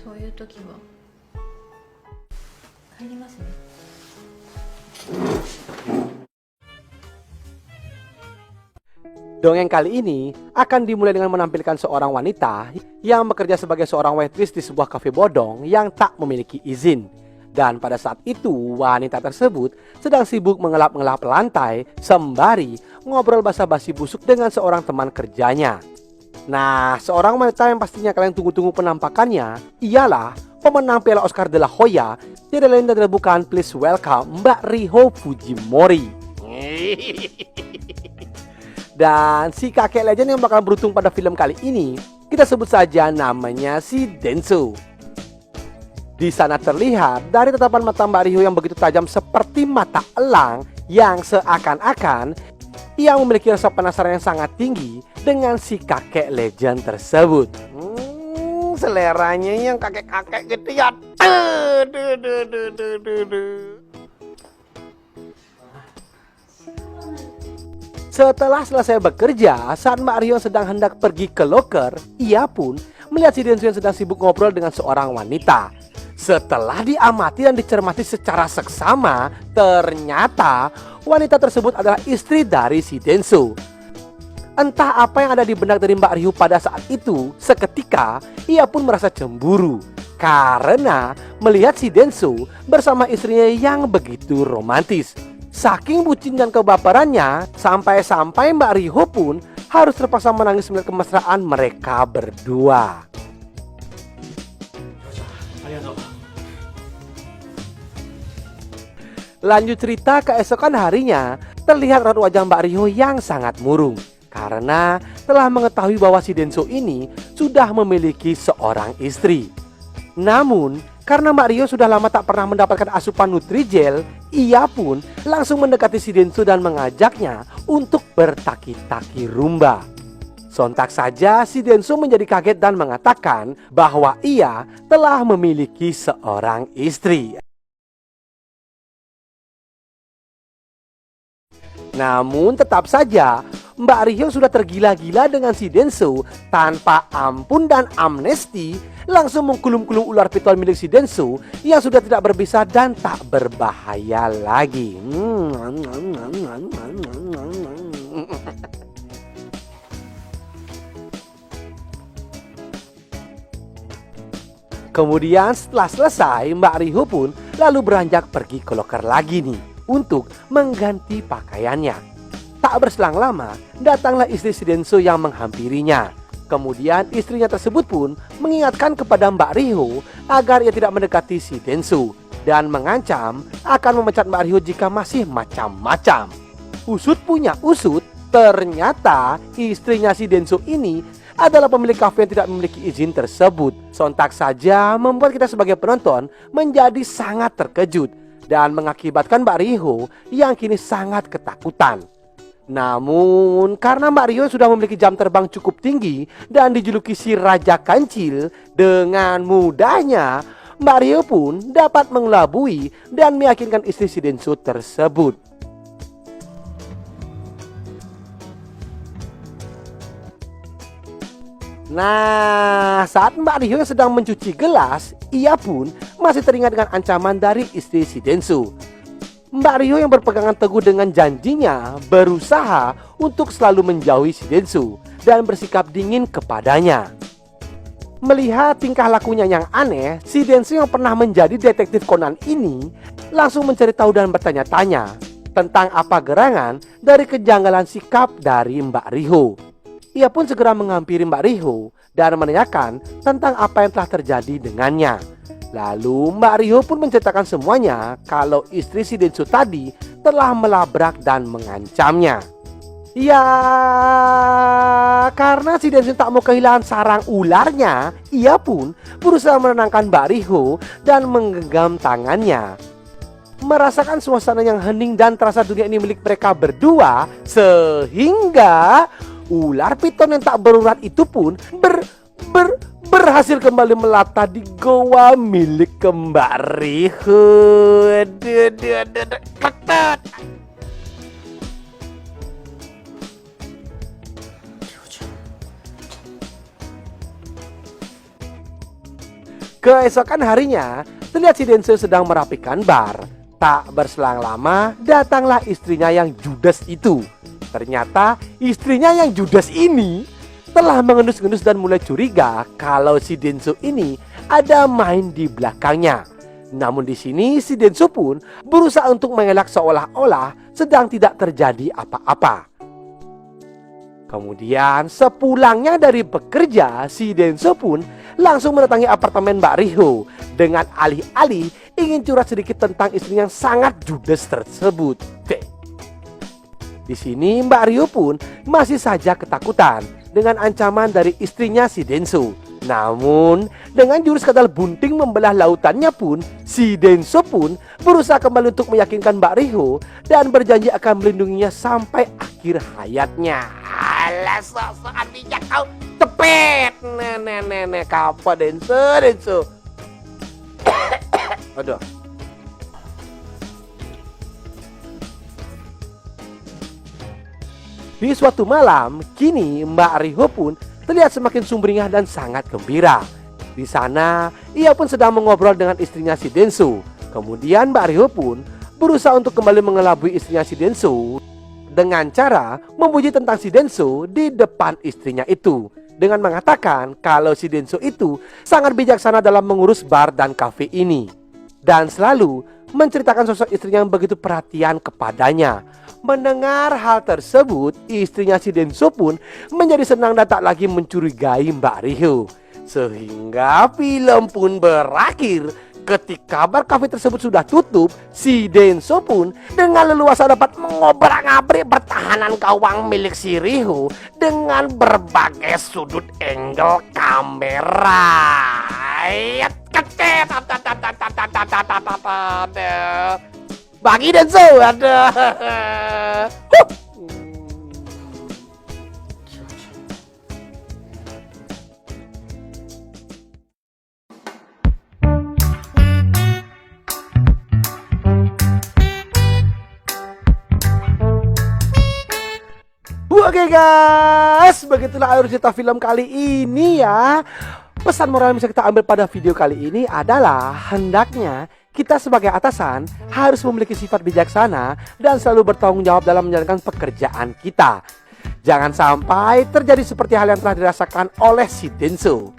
そういう時は帰りますね。Dongeng kali ini akan dimulai dengan menampilkan seorang wanita yang bekerja sebagai seorang waitress di sebuah kafe bodong yang tak memiliki izin. Dan pada saat itu wanita tersebut sedang sibuk mengelap-ngelap lantai sembari ngobrol basa-basi busuk dengan seorang teman kerjanya. Nah, seorang wanita yang pastinya kalian tunggu-tunggu penampakannya ialah pemenang Piala Oscar de la Hoya, tidak lain dan tidak bukan, please welcome Mbak Riho Fujimori. Dan si kakek legend yang bakal beruntung pada film kali ini kita sebut saja namanya si Denso. Di sana terlihat dari tatapan mata Mbak Riho yang begitu tajam seperti mata elang yang seakan-akan ia memiliki rasa penasaran yang sangat tinggi dengan si kakek legend tersebut. Seleranya yang kakek-kakek gitu ya. Setelah selesai bekerja, saat Mbak Riho sedang hendak pergi ke loker, ia pun melihat si Denso yang sedang sibuk ngobrol dengan seorang wanita. Setelah diamati dan dicermati secara seksama, ternyata wanita tersebut adalah istri dari si Denso. Entah apa yang ada di benak dari Mbak Riho pada saat itu, seketika ia pun merasa cemburu karena melihat si Denso bersama istrinya yang begitu romantis. Saking bucin dan kebaperannya, sampai-sampai Mbak Riho pun harus terpaksa menangis melihat kemesraan mereka berdua. Lanjut cerita, keesokan harinya terlihat raut wajah Mbak Riho yang sangat murung karena telah mengetahui bahwa si Denso ini sudah memiliki seorang istri. Namun karena Mbak Riho sudah lama tak pernah mendapatkan asupan Nutrijel, ia pun langsung mendekati si Denso dan mengajaknya untuk bertaki-taki rumba. Sontak saja si Denso menjadi kaget dan mengatakan bahwa ia telah memiliki seorang istri. Namun tetap saja Mbak Riho sudah tergila-gila dengan si Denso. Tanpa ampun dan amnesti langsung mengkulum-kulum ular piton milik si Denso yang sudah tidak berbisa dan tak berbahaya lagi. Kemudian setelah selesai, Mbak Riho pun lalu beranjak pergi ke loker lagi nih untuk mengganti pakaiannya. Tak berselang lama, datanglah istri si Denso yang menghampirinya. Kemudian istrinya tersebut pun mengingatkan kepada Mbak Riho agar ia tidak mendekati si Denso dan mengancam akan memecat Mbak Riho jika masih macam-macam. Usut punya usut, ternyata istrinya si Denso ini adalah pemilik kafe yang tidak memiliki izin tersebut. Sontak saja membuat kita sebagai penonton menjadi sangat terkejut dan mengakibatkan Mbak Riho yang kini sangat ketakutan. Namun karena Mbak Riho sudah memiliki jam terbang cukup tinggi dan dijuluki si Raja Kancil, dengan mudahnya Mbak Riho pun dapat mengelabui dan meyakinkan istri si Denso tersebut. Nah, saat Mbak Riho sedang mencuci gelas, ia pun masih teringat dengan ancaman dari istri si Denso. Mbak Riho yang berpegangan teguh dengan janjinya berusaha untuk selalu menjauhi si Denso dan bersikap dingin kepadanya. Melihat tingkah lakunya yang aneh, si Denso yang pernah menjadi detektif Conan ini langsung mencari tahu dan bertanya-tanya tentang apa gerangan dari kejanggalan sikap dari Mbak Riho. Ia pun segera menghampiri Mbak Riho dan menanyakan tentang apa yang telah terjadi dengannya. Lalu Mbak Riho pun menceritakan semuanya kalau istri si Denso tadi telah melabrak dan mengancamnya. Ya, karena si Denso tak mau kehilangan sarang ularnya, ia pun berusaha menenangkan Mbak Riho dan menggenggam tangannya. Merasakan suasana yang hening dan terasa dunia ini milik mereka berdua, sehingga ular piton yang tak berurat itu pun berhasil kembali melata di goa milik Mbak Riho. Keesokan harinya, terlihat si Denso sedang merapikan bar. Tak berselang lama, datanglah istrinya yang judes itu. Ternyata istrinya yang judes ini telah mengendus-endus dan mulai curiga kalau si Denso ini ada main di belakangnya. Namun di sini si Denso pun berusaha untuk mengelak seolah-olah sedang tidak terjadi apa-apa. Kemudian sepulangnya dari bekerja, si Denso pun langsung mendatangi apartemen Mbak Riho dengan alih-alih ingin curhat sedikit tentang istrinya yang sangat judes tersebut. Di sini Mbak Riho pun masih saja ketakutan dengan ancaman dari istrinya si Denso. Namun dengan jurus kadal bunting membelah lautannya pun, si Denso pun berusaha kembali untuk meyakinkan Mbak Riho dan berjanji akan melindunginya sampai akhir hayatnya. Alah, sok-sokan bijak kau. Tepet. Nenek kapal Denso. Aduh. Di suatu malam, kini Mbak Riho pun terlihat semakin sumringah dan sangat gembira. Di sana, ia pun sedang mengobrol dengan istrinya si Denso. Kemudian Mbak Riho pun berusaha untuk kembali mengelabui istrinya si Denso dengan cara memuji tentang si Denso di depan istrinya itu, dengan mengatakan kalau si Denso itu sangat bijaksana dalam mengurus bar dan kafe ini, dan selalu menceritakan sosok istrinya yang begitu perhatian kepadanya. Mendengar hal tersebut, istrinya si Denso pun menjadi senang dan tak lagi mencurigai Mbak Riho. Sehingga film pun berakhir. Ketika bar kafe tersebut sudah tutup, si Denso pun dengan leluasa dapat mengobrak-abrik pertahanan gawang milik si Riho dengan berbagai sudut angle kamera. Bagi Denso, ada. Oke guys, begitulah alur cerita film kali ini ya. Pesan moral yang bisa kita ambil pada video kali ini adalah hendaknya kita sebagai atasan harus memiliki sifat bijaksana dan selalu bertanggung jawab dalam menjalankan pekerjaan kita. Jangan sampai terjadi seperti hal yang telah dirasakan oleh si Denso.